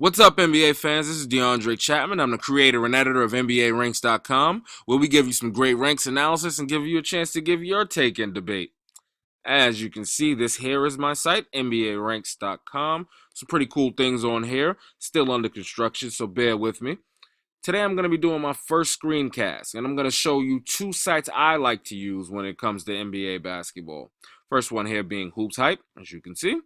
What's up, NBA fans? This is DeAndre Chapman. I'm the creator and editor of NBARanks.com, where we give you some great ranks analysis and give you a chance to give your take and debate. As you can see, this here is my site, NBARanks.com. Some pretty cool things on here, still under construction, so bear with me. Today I'm going to be doing my first screencast, and I'm going to show you two sites I like to use when it comes to NBA basketball. First one here being Hoops Hype, as you can see.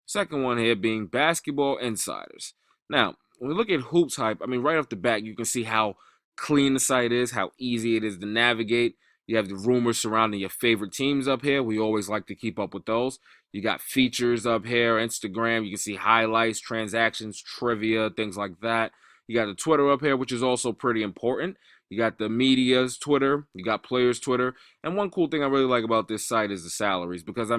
Second one here being Basketball Insiders. Now, when we look at Hoops Hype, right off the bat, you can see how clean the site is, how easy it is to navigate. You have the rumors surrounding your favorite teams up here. We always like to keep up with those. You got features up here, Instagram. You can see highlights, transactions, trivia, things like that. You got the Twitter up here, which is also pretty important. You got the media's Twitter. You got players' Twitter. And one cool thing I really like about this site is the salaries. Because,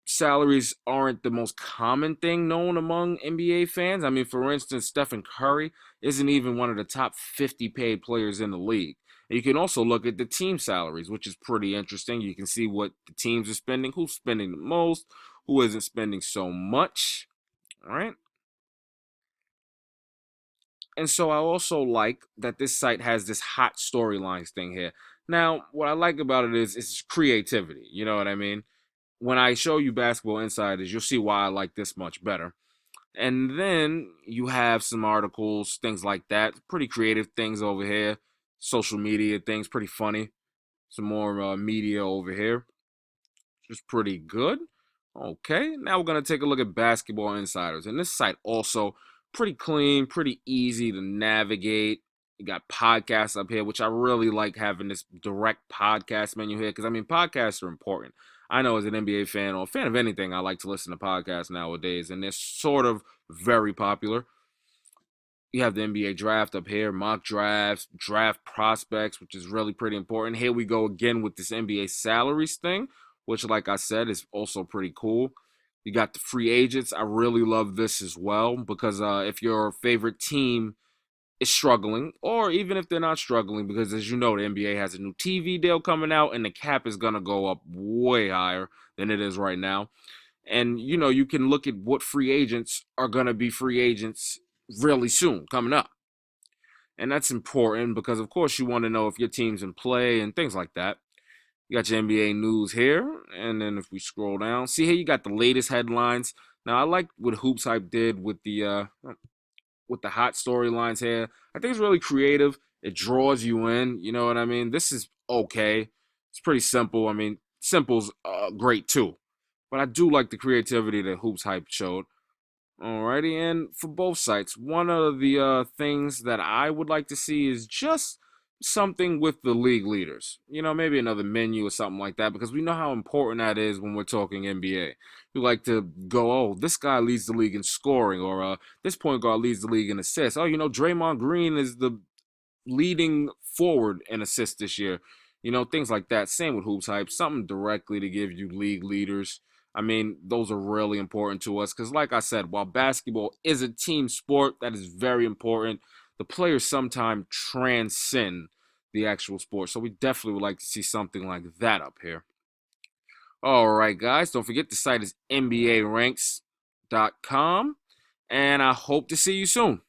salaries aren't the most common thing known among NBA fans. For instance, Stephen Curry isn't even one of the top 50 paid players in the league. And you can also look at the team salaries, which is pretty interesting. You can see what the teams are spending, who's spending the most, who isn't spending so much. All right. And so I also like that this site has this hot storylines thing here. Now, what I like about it is it's creativity. You know what I mean? When I show you Basketball Insiders, you'll see why I like this much better. And then you have some articles, things like that. Pretty creative things over here. Social media things, pretty funny. Some more media over here, which is pretty good. Okay, now we're going to take a look at Basketball Insiders. And this site also pretty clean, pretty easy to navigate. You got podcasts up here, which I really like having this direct podcast menu here because, podcasts are important. I know as an NBA fan or a fan of anything, I like to listen to podcasts nowadays, and they're sort of very popular. You have the NBA draft up here, mock drafts, draft prospects, which is really pretty important. Here we go again with this NBA salaries thing, which, like I said, is also pretty cool. You got the free agents. I really love this as well because if your favorite team is struggling, or even if they're not struggling, because as you know, the NBA has a new TV deal coming out and the cap is going to go up way higher than it is right now. And, you can look at what free agents are going to be free agents really soon coming up. And that's important because, of course, you want to know if your team's in play and things like that. You got your NBA news here. And then if we scroll down, see here you got the latest headlines. Now, I like what Hoops Hype did with the hot storylines here. I think it's really creative. It draws you in. You know what I mean? This is okay. It's pretty simple. Simple's great too. But I do like the creativity that Hoops Hype showed. Alrighty, and for both sites, one of the things that I would like to see is just something with the league leaders. Maybe another menu or something like that, because we know how important that is when we're talking NBA. We like to go, oh, this guy leads the league in scoring, or this point guard leads the league in assists. Oh, Draymond Green is the leading forward in assists this year. Things like that. Same with Hoops Hype, something directly to give you league leaders. Those are really important to us because, like I said, while basketball is a team sport, that is very important. The players sometimes transcend the actual sport. So we definitely would like to see something like that up here. All right, guys. Don't forget the site is NBARanks.com. And I hope to see you soon.